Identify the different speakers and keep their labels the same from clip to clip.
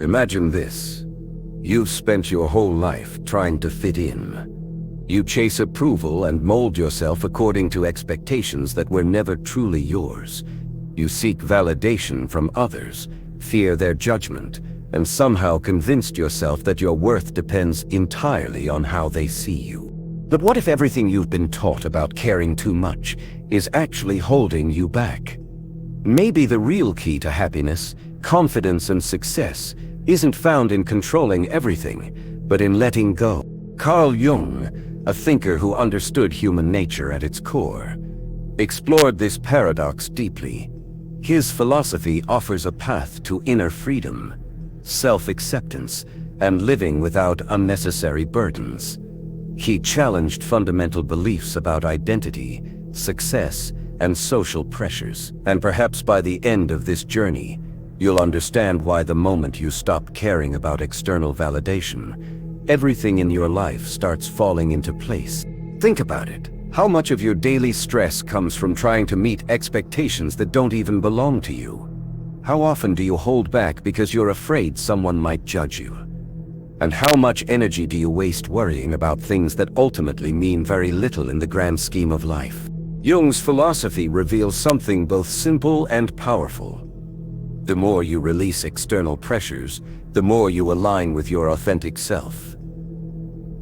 Speaker 1: Imagine this. You've spent your whole life trying to fit in. You chase approval and mold yourself according to expectations that were never truly yours. You seek validation from others, fear their judgment, and somehow convinced yourself that your worth depends entirely on how they see you. But what if everything you've been taught about caring too much is actually holding you back? Maybe the real key to happiness, confidence, and success isn't found in controlling everything, but in letting go. Carl Jung, a thinker who understood human nature at its core, explored this paradox deeply. His philosophy offers a path to inner freedom, self-acceptance, and living without unnecessary burdens. He challenged fundamental beliefs about identity, success, and social pressures. And perhaps by the end of this journey, you'll understand why the moment you stop caring about external validation, everything in your life starts falling into place. Think about it. How much of your daily stress comes from trying to meet expectations that don't even belong to you? How often do you hold back because you're afraid someone might judge you? And how much energy do you waste worrying about things that ultimately mean very little in the grand scheme of life? Jung's philosophy reveals something both simple and powerful. The more you release external pressures, the more you align with your authentic self.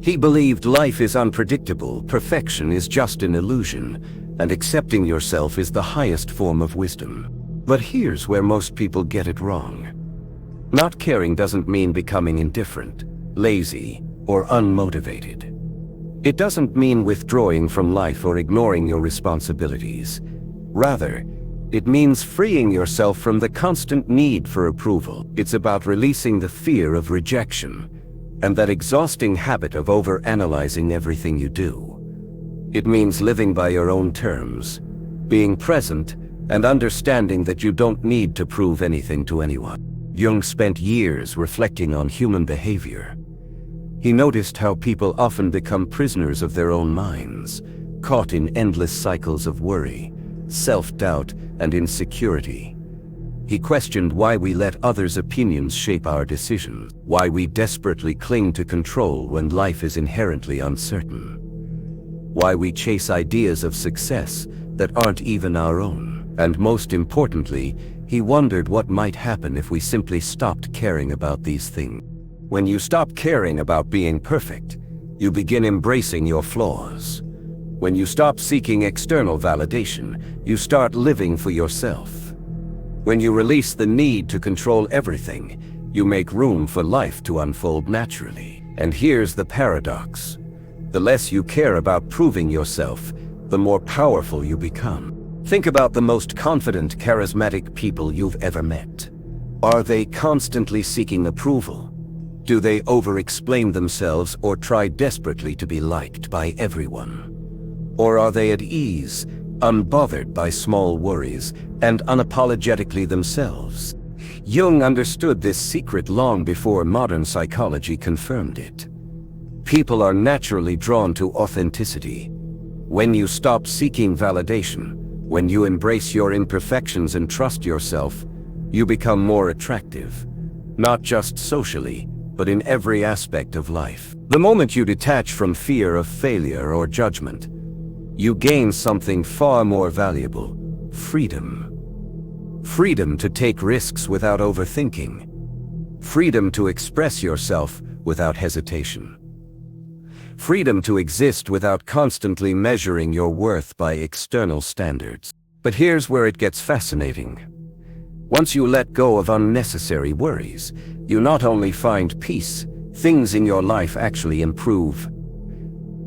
Speaker 1: He believed life is unpredictable, perfection is just an illusion, and accepting yourself is the highest form of wisdom. But here's where most people get it wrong. Not caring doesn't mean becoming indifferent, lazy, or unmotivated. It doesn't mean withdrawing from life or ignoring your responsibilities. Rather, it means freeing yourself from the constant need for approval. It's about releasing the fear of rejection and that exhausting habit of overanalyzing everything you do. It means living by your own terms, being present, and understanding that you don't need to prove anything to anyone. Jung spent years reflecting on human behavior. He noticed how people often become prisoners of their own minds, caught in endless cycles of worry, self-doubt, and insecurity. He questioned why we let others' opinions shape our decisions, why we desperately cling to control when life is inherently uncertain, why we chase ideas of success that aren't even our own, and most importantly, he wondered what might happen if we simply stopped caring about these things. When you stop caring about being perfect, you begin embracing your flaws. When you stop seeking external validation, you start living for yourself. When you release the need to control everything, you make room for life to unfold naturally. And here's the paradox. The less you care about proving yourself, the more powerful you become. Think about the most confident, charismatic people you've ever met. Are they constantly seeking approval? Do they over-explain themselves or try desperately to be liked by everyone? Or are they at ease, unbothered by small worries, and unapologetically themselves? Jung understood this secret long before modern psychology confirmed it. People are naturally drawn to authenticity. When you stop seeking validation, when you embrace your imperfections and trust yourself, you become more attractive, not just socially, but in every aspect of life. The moment you detach from fear of failure or judgment, you gain something far more valuable: freedom. Freedom to take risks without overthinking. Freedom to express yourself without hesitation. Freedom to exist without constantly measuring your worth by external standards. But here's where it gets fascinating. Once you let go of unnecessary worries, you not only find peace, things in your life actually improve.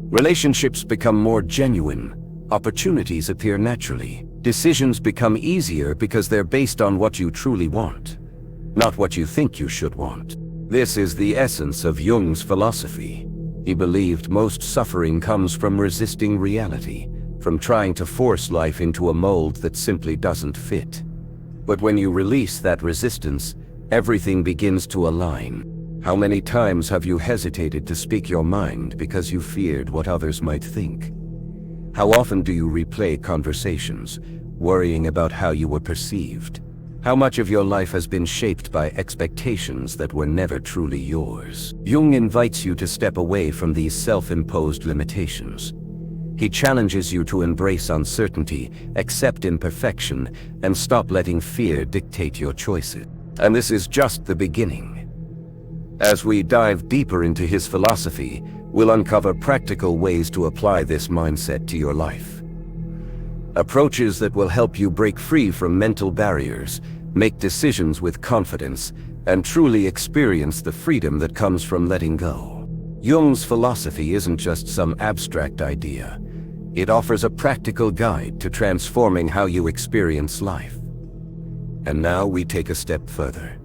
Speaker 1: Relationships become more genuine, opportunities appear naturally, decisions become easier because they're based on what you truly want, not what you think you should want. This is the essence of Jung's philosophy. He believed most suffering comes from resisting reality, from trying to force life into a mold that simply doesn't fit. But when you release that resistance, everything begins to align. How many times have you hesitated to speak your mind because you feared what others might think? How often do you replay conversations, worrying about how you were perceived? How much of your life has been shaped by expectations that were never truly yours? Jung invites you to step away from these self-imposed limitations. He challenges you to embrace uncertainty, accept imperfection, and stop letting fear dictate your choices. And this is just the beginning. As we dive deeper into his philosophy, we'll uncover practical ways to apply this mindset to your life. Approaches that will help you break free from mental barriers, make decisions with confidence, and truly experience the freedom that comes from letting go. Jung's philosophy isn't just some abstract idea. It offers a practical guide to transforming how you experience life. And now we take a step further.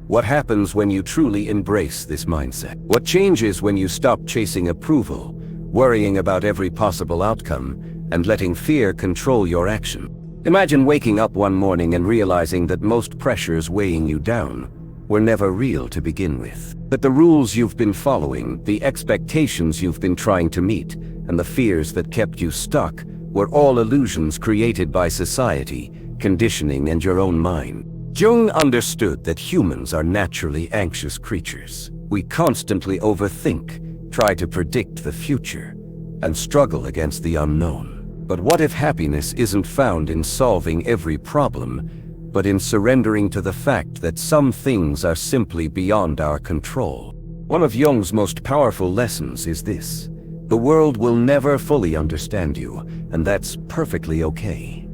Speaker 1: What happens when you truly embrace this mindset? What changes when you stop chasing approval, worrying about every possible outcome, and letting fear control your action? Imagine waking up one morning and realizing that most pressures weighing you down were never real to begin with. That the rules you've been following, the expectations you've been trying to meet, and the fears that kept you stuck were all illusions created by society, conditioning, and your own mind. Jung understood that humans are naturally anxious creatures. We constantly overthink, try to predict the future, and struggle against the unknown. But what if happiness isn't found in solving every problem, but in surrendering to the fact that some things are simply beyond our control? One of Jung's most powerful lessons is this: the world will never fully understand you, and that's perfectly okay.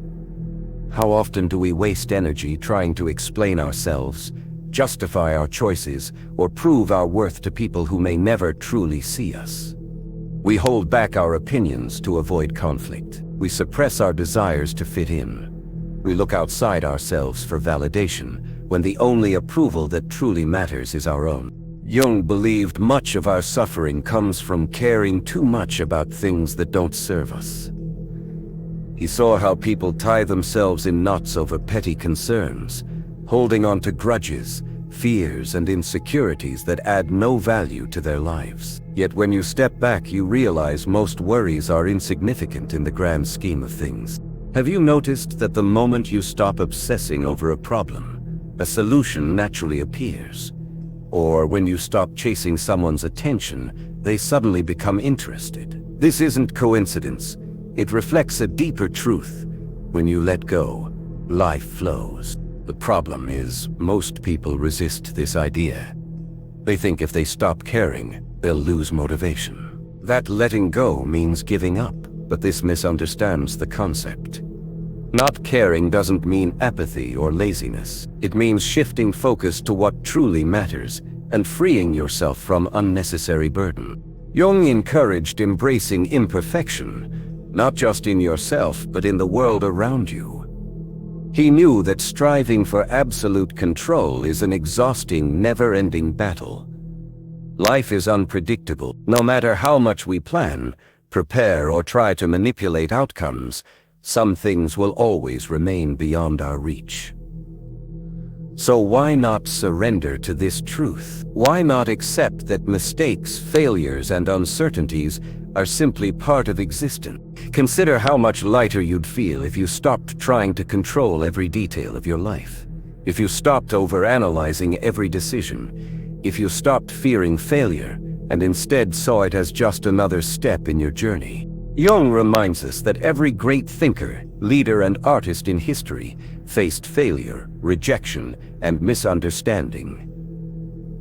Speaker 1: How often do we waste energy trying to explain ourselves, justify our choices, or prove our worth to people who may never truly see us? We hold back our opinions to avoid conflict. We suppress our desires to fit in. We look outside ourselves for validation, when the only approval that truly matters is our own. Jung believed much of our suffering comes from caring too much about things that don't serve us. He saw how people tie themselves in knots over petty concerns, holding on to grudges, fears, and insecurities that add no value to their lives. Yet when you step back, you realize most worries are insignificant in the grand scheme of things. Have you noticed that the moment you stop obsessing over a problem, a solution naturally appears? Or when you stop chasing someone's attention, they suddenly become interested. This isn't coincidence. It reflects a deeper truth. When you let go, life flows. The problem is, most people resist this idea. They think if they stop caring, they'll lose motivation. That letting go means giving up, but this misunderstands the concept. Not caring doesn't mean apathy or laziness. It means shifting focus to what truly matters and freeing yourself from unnecessary burden. Jung encouraged embracing imperfection, not just in yourself, but in the world around you. He knew that striving for absolute control is an exhausting, never-ending battle. Life is unpredictable. No matter how much we plan, prepare, or try to manipulate outcomes, some things will always remain beyond our reach. So why not surrender to this truth? Why not accept that mistakes, failures, and uncertainties are simply part of existence? Consider how much lighter you'd feel if you stopped trying to control every detail of your life. If you stopped overanalyzing every decision. If you stopped fearing failure and instead saw it as just another step in your journey. Jung reminds us that every great thinker, leader, and artist in history faced failure, rejection, and misunderstanding.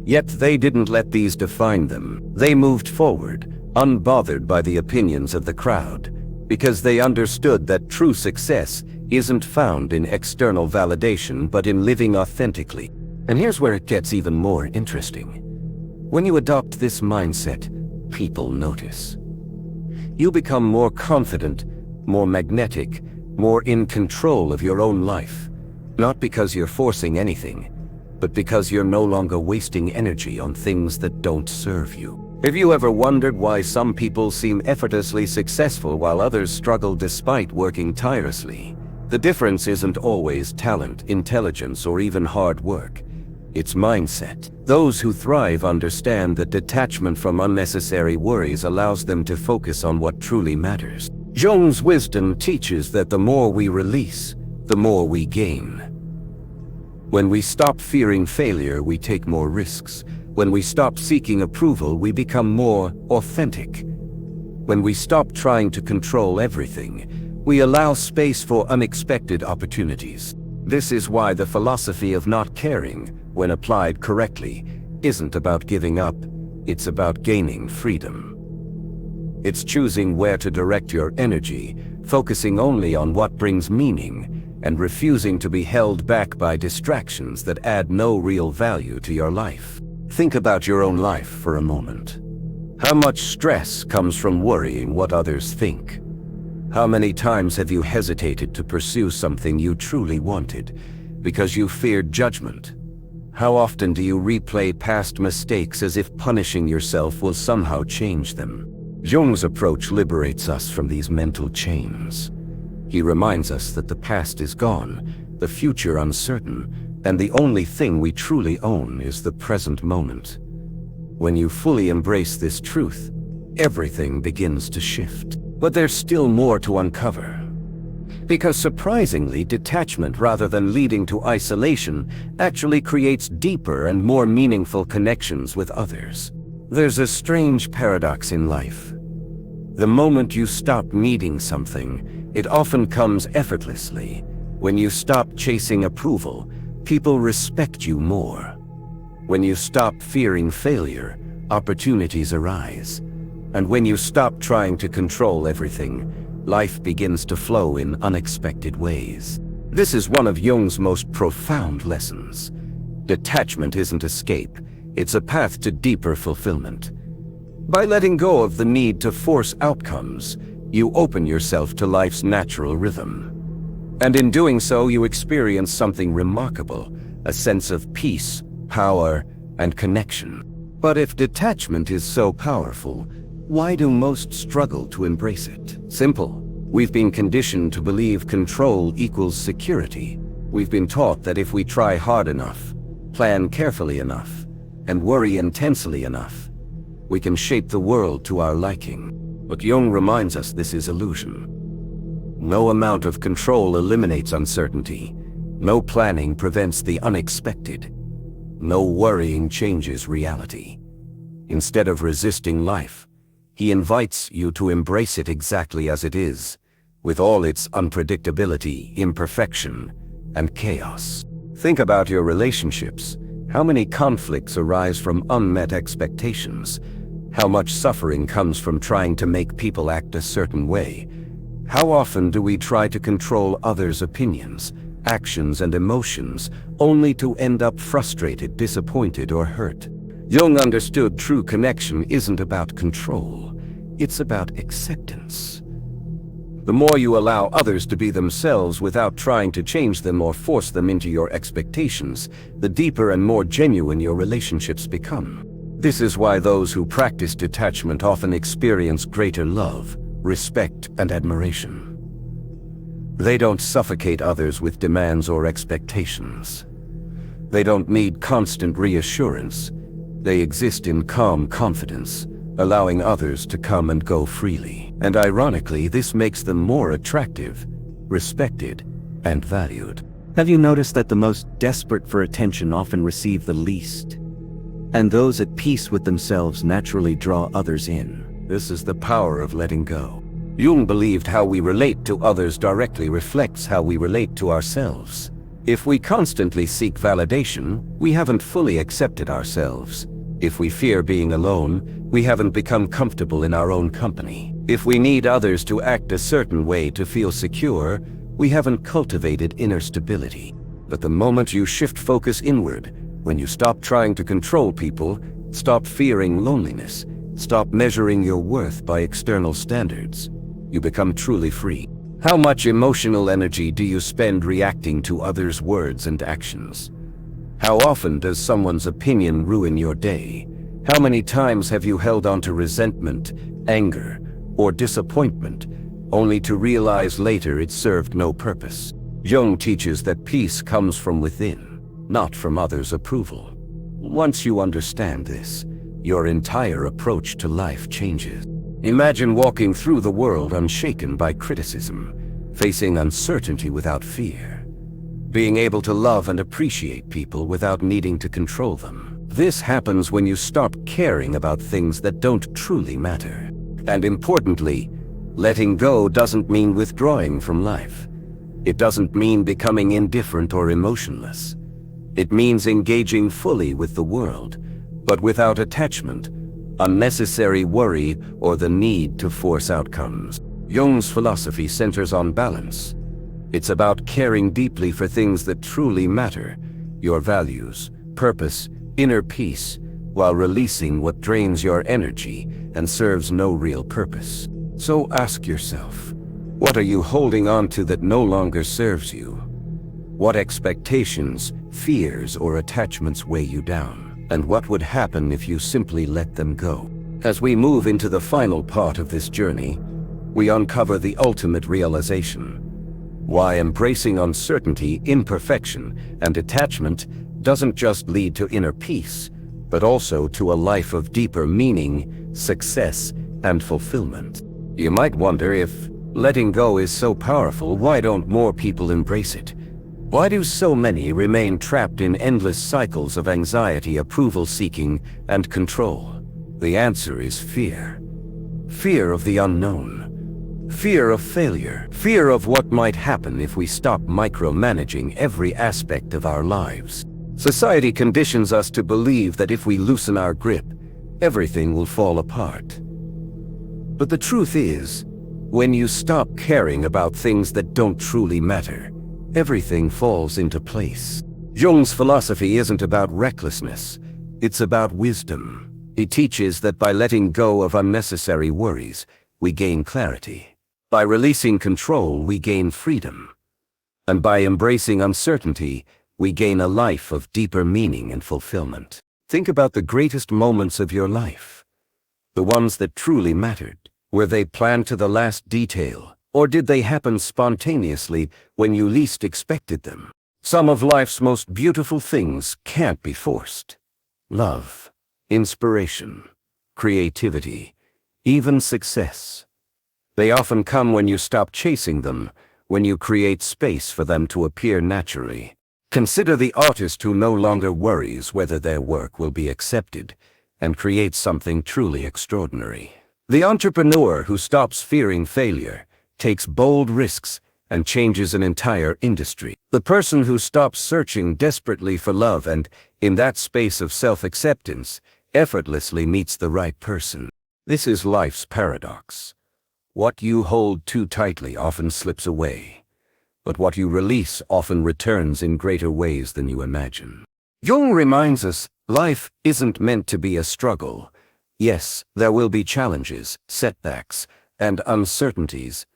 Speaker 1: Yet they didn't let these define them. They moved forward, unbothered by the opinions of the crowd, because they understood that true success isn't found in external validation but in living authentically. And here's where it gets even more interesting. When you adopt this mindset, people notice. You become more confident, more magnetic, more in control of your own life. Not because you're forcing anything, but because you're no longer wasting energy on things that don't serve you. Have you ever wondered why some people seem effortlessly successful while others struggle despite working tirelessly? The difference isn't always talent, intelligence, or even hard work. It's mindset. Those who thrive understand that detachment from unnecessary worries allows them to focus on what truly matters. Jung's wisdom teaches that the more we release, the more we gain. When we stop fearing failure, we take more risks. When we stop seeking approval, we become more authentic. When we stop trying to control everything, we allow space for unexpected opportunities. This is why the philosophy of not caring, when applied correctly, isn't about giving up, it's about gaining freedom. It's choosing where to direct your energy, focusing only on what brings meaning, and refusing to be held back by distractions that add no real value to your life. Think about your own life for a moment. How much stress comes from worrying what others think? How many times have you hesitated to pursue something you truly wanted because you feared judgment? How often do you replay past mistakes as if punishing yourself will somehow change them? Jung's approach liberates us from these mental chains. He reminds us that the past is gone, the future uncertain, and the only thing we truly own is the present moment. When you fully embrace this truth, everything begins to shift. But there's still more to uncover. Because surprisingly, detachment rather than leading to isolation actually creates deeper and more meaningful connections with others. There's a strange paradox in life. The moment you stop needing something, it often comes effortlessly. When you stop chasing approval, people respect you more. When you stop fearing failure, opportunities arise. And when you stop trying to control everything, life begins to flow in unexpected ways. This is one of Jung's most profound lessons. Detachment isn't escape, it's a path to deeper fulfillment. By letting go of the need to force outcomes, you open yourself to life's natural rhythm. And in doing so, you experience something remarkable, a sense of peace, power, and connection. But if detachment is so powerful, why do most struggle to embrace it? Simple. We've been conditioned to believe control equals security. We've been taught that if we try hard enough, plan carefully enough, and worry intensely enough, we can shape the world to our liking. But Jung reminds us this is illusion. No amount of control eliminates uncertainty. No planning prevents the unexpected. No worrying changes reality. Instead of resisting life, he invites you to embrace it exactly as it is, with all its unpredictability, imperfection, and chaos. Think about your relationships. How many conflicts arise from unmet expectations? How much suffering comes from trying to make people act a certain way? How often do we try to control others' opinions, actions, and emotions, only to end up frustrated, disappointed, or hurt? Jung understood true connection isn't about control, it's about acceptance. The more you allow others to be themselves without trying to change them or force them into your expectations, the deeper and more genuine your relationships become. This is why those who practice detachment often experience greater love, respect, and admiration. They don't suffocate others with demands or expectations. They don't need constant reassurance. They exist in calm confidence, allowing others to come and go freely. And ironically, this makes them more attractive, respected, and valued. Have you noticed that the most desperate for attention often receive the least? And those at peace with themselves naturally draw others in. This is the power of letting go. Jung believed how we relate to others directly reflects how we relate to ourselves. If we constantly seek validation, we haven't fully accepted ourselves. If we fear being alone, we haven't become comfortable in our own company. If we need others to act a certain way to feel secure, we haven't cultivated inner stability. But the moment you shift focus inward, when you stop trying to control people, stop fearing loneliness, stop measuring your worth by external standards, you become truly free. How much emotional energy do you spend reacting to others' words and actions? How often does someone's opinion ruin your day? How many times have you held on to resentment, anger, or disappointment, only to realize later it served no purpose? Jung teaches that peace comes from within, not from others' approval. Once you understand this, your entire approach to life changes. Imagine walking through the world unshaken by criticism, facing uncertainty without fear. being able to love and appreciate people without needing to control them. This happens when you stop caring about things that don't truly matter. And importantly, letting go doesn't mean withdrawing from life. It doesn't mean becoming indifferent or emotionless. It means engaging fully with the world, but without attachment, unnecessary worry, or the need to force outcomes. Jung's philosophy centers on balance. It's about caring deeply for things that truly matter, your values, purpose, inner peace, while releasing what drains your energy and serves no real purpose. So ask yourself, what are you holding on to that no longer serves you? What expectations, fears, or attachments weigh you down? And what would happen if you simply let them go? As we move into the final part of this journey, we uncover the ultimate realization: why embracing uncertainty, imperfection, and detachment doesn't just lead to inner peace, but also to a life of deeper meaning, success, and fulfillment. You might wonder, if letting go is so powerful, why don't more people embrace it? Why do so many remain trapped in endless cycles of anxiety, approval seeking, and control? The answer is fear. Fear of the unknown. Fear of failure. Fear of what might happen if we stop micromanaging every aspect of our lives. Society conditions us to believe that if we loosen our grip, everything will fall apart. But the truth is, when you stop caring about things that don't truly matter, everything falls into place. Jung's philosophy isn't about recklessness, it's about wisdom. He teaches that by letting go of unnecessary worries, we gain clarity. By releasing control, we gain freedom. And by embracing uncertainty, we gain a life of deeper meaning and fulfillment. Think about the greatest moments of your life. The ones that truly mattered. Were they planned to the last detail, or did they happen spontaneously when you least expected them? Some of life's most beautiful things can't be forced. Love, inspiration, creativity, even success. They often come when you stop chasing them, when you create space for them to appear naturally. Consider the artist who no longer worries whether their work will be accepted and creates something truly extraordinary. The entrepreneur who stops fearing failure, takes bold risks, and changes an entire industry. The person who stops searching desperately for love and, in that space of self-acceptance, effortlessly meets the right person. This is life's paradox. What you hold too tightly often slips away, but what you release often returns in greater ways than you imagine. Jung reminds us, life isn't meant to be a struggle. Yes, there will be challenges, setbacks, and uncertainties.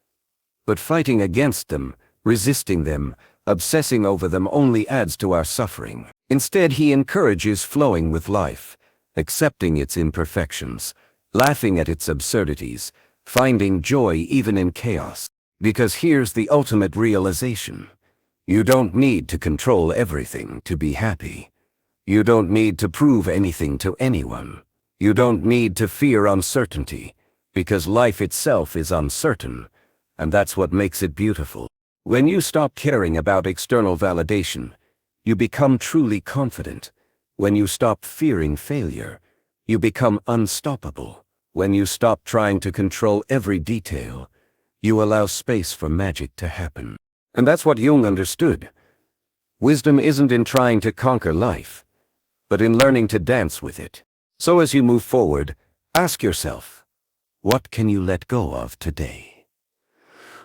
Speaker 1: But fighting against them, resisting them, obsessing over them only adds to our suffering. Instead, he encourages flowing with life, accepting its imperfections, laughing at its absurdities, finding joy even in chaos. Because here's the ultimate realization. You don't need to control everything to be happy. You don't need to prove anything to anyone. You don't need to fear uncertainty, because life itself is uncertain, and that's what makes it beautiful. When you stop caring about external validation, you become truly confident. When you stop fearing failure, you become unstoppable. When you stop trying to control every detail, you allow space for magic to happen. And that's what Jung understood. Wisdom isn't in trying to conquer life, but in learning to dance with it. So as you move forward, ask yourself, what can you let go of today?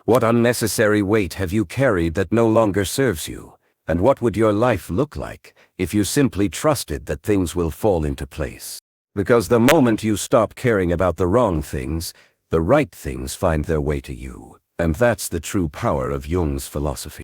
Speaker 1: What unnecessary weight have you carried that no longer serves you? And what would your life look like if you simply trusted that things will fall into place? Because the moment you stop caring about the wrong things, the right things find their way to you. And that's the true power of Jung's philosophy.